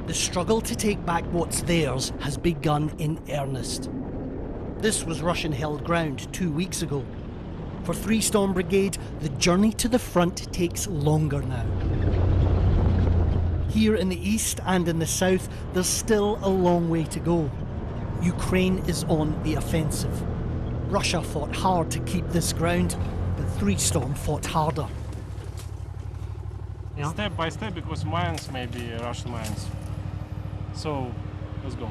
The struggle to take back what's theirs has begun in earnest. This was Russian-held ground 2 weeks ago. For Three Storm Brigade, the journey to the front takes longer now. Here in the east and in the south, there's still a long way to go. Ukraine is on the offensive. Russia fought hard to keep this ground, but Three Storm fought harder. Step by step, because mines may be Russian mines. So, let's go.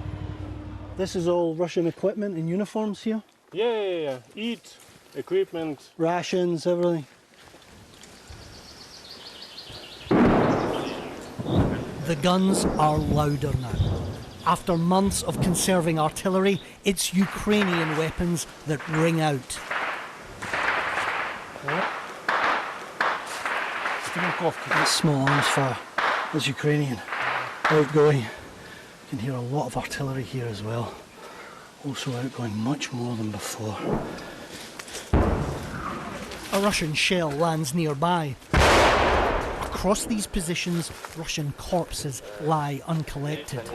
This is all Russian equipment and uniforms here? Yeah. Eat, equipment. Rations, everything. The guns are louder now. After months of conserving artillery, it's Ukrainian weapons that ring out. That's small arms fire. That's Ukrainian. Outgoing. You can hear a lot of artillery here as well. Also outgoing much more than before. A Russian shell lands nearby. Across these positions, Russian corpses lie uncollected.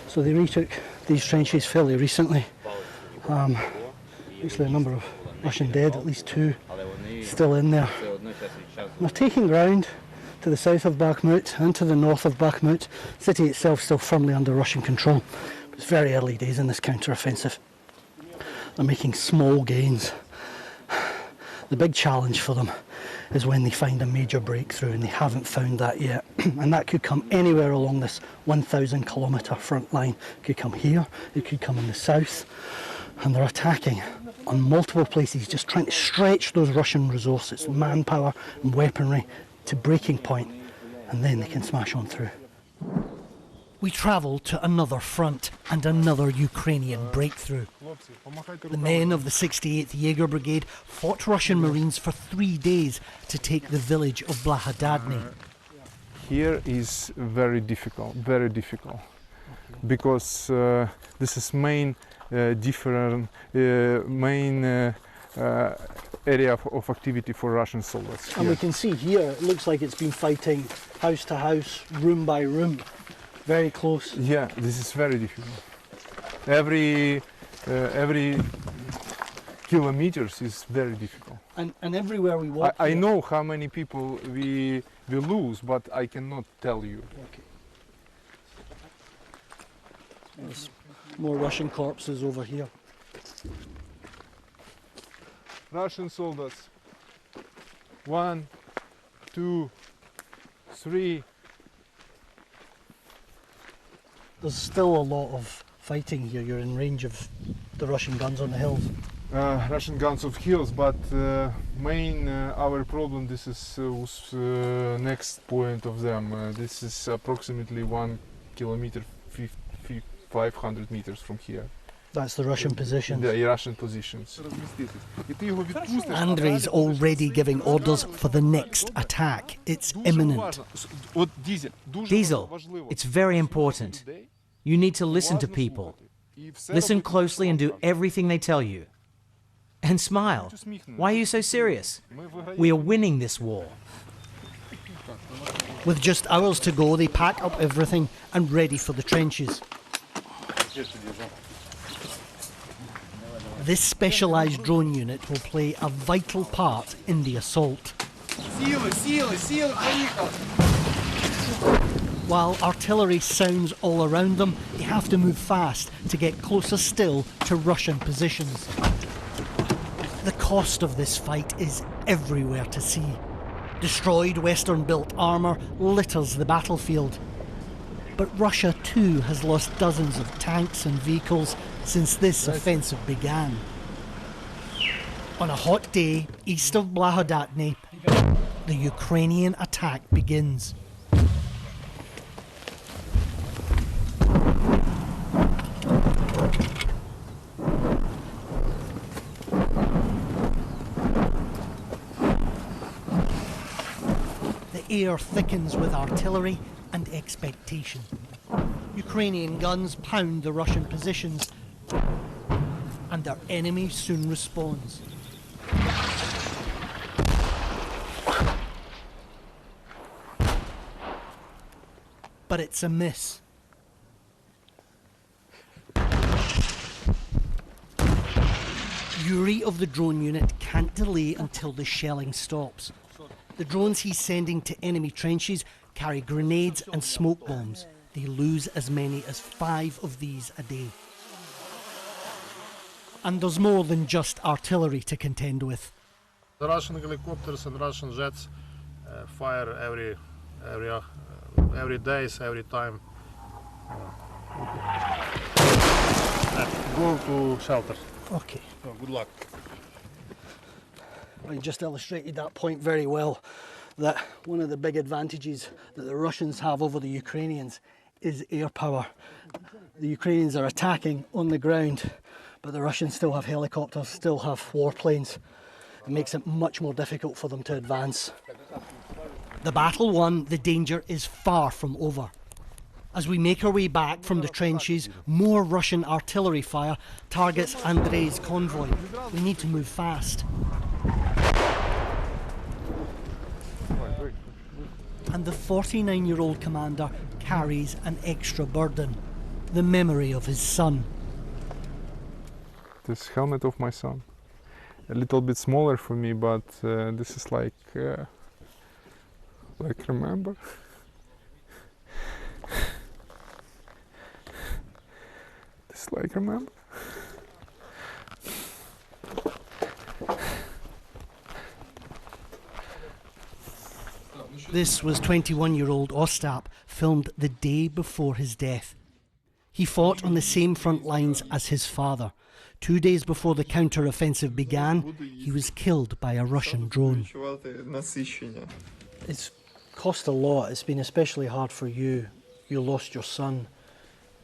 So they retook these trenches fairly recently. Actually a number of Russian dead, at least 2, still in there. They're taking ground to the south of Bakhmut and to the north of Bakhmut. The city itself still firmly under Russian control. It's very early days in this counter-offensive. They're making small gains. The big challenge for them is when they find a major breakthrough, and they haven't found that yet. And that could come anywhere along this 1,000 kilometre front line. It could come here, it could come in the south. And they're attacking on multiple places, just trying to stretch those Russian resources, manpower and weaponry, to breaking point, and then they can smash on through. We travel to another front and another Ukrainian breakthrough. The men of the 68th Jaeger Brigade fought Russian Marines for 3 days to take the village of Blahodadny. Here is very difficult, because this is main area of activity for Russian soldiers. And we can see here, it looks like it's been fighting house to house, room by room. Very close. Yeah, this is very difficult. Every kilometers is very difficult. And everywhere we walk. I know how many people we lose, but I cannot tell you. Okay. There's more Russian corpses over here. Russian soldiers. 1, 2, 3. There's still a lot of fighting here. You're in range of the Russian guns on the hills. Russian guns of hills, but main our problem, this is next point of them. This is approximately 1 kilometer, 500 meters from here. That's the Russian position. The Russian positions. Andrei's already giving orders for the next attack. It's imminent. Diesel, it's very important. You need to listen to people. Listen closely and do everything they tell you. And smile. Why are you so serious? We are winning this war. With just hours to go, they pack up everything and ready for the trenches. This specialised drone unit will play a vital part in the assault. While artillery sounds all around them, they have to move fast to get closer still to Russian positions. The cost of this fight is everywhere to see. Destroyed Western-built armour litters the battlefield. But Russia too has lost dozens of tanks and vehicles since this offensive began. On a hot day east of Blahodadny, the Ukrainian attack begins. The air thickens with artillery and expectation. Ukrainian guns pound the Russian positions, and their enemy soon responds. but it's a miss. Yuri of the drone unit can't delay until the shelling stops. The drones he's sending to enemy trenches carry grenades and smoke bombs. They lose as many as 5 of these a day. And there's more than just artillery to contend with. The Russian helicopters and Russian jets fire every days, every time. Go to shelter. Okay. Oh, good luck. I just illustrated that point very well, that one of the big advantages that the Russians have over the Ukrainians is air power. The Ukrainians are attacking on the ground, but the Russians still have helicopters, still have warplanes. It makes it much more difficult for them to advance. The battle won, the danger is far from over. As we make our way back from the trenches, more Russian artillery fire targets Andrei's convoy. We need to move fast. And the 49-year-old commander carries an extra burden, the memory of his son. This helmet of my son. A little bit smaller for me, but this is like remember. This like remember. This was 21-year-old Ostap, filmed the day before his death. He fought on the same front lines as his father. 2 days before the counter-offensive began, he was killed by a Russian drone. It's cost a lot. It's been especially hard for you. You lost your son.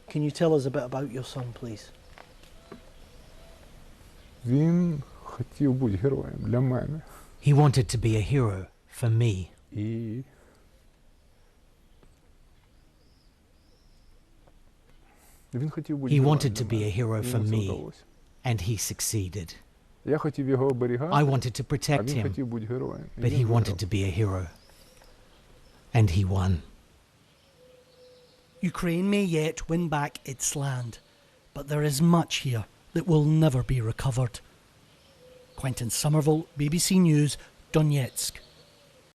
Can you tell us a bit about your son, please? Він хотів бути героєм для мене. He wanted to be a hero for me. І він хотів бути He героєм wanted для to be a мене. hero for Йому це me, вдалося. and he succeeded. Я хотів його оберігати, I wanted to а protect він him, хотів бути героєм. І but він he wanted виграв. to be a hero. And he won. Ukraine may yet win back its land, but there is much here that will never be recovered. Quentin Somerville, BBC News, Donetsk.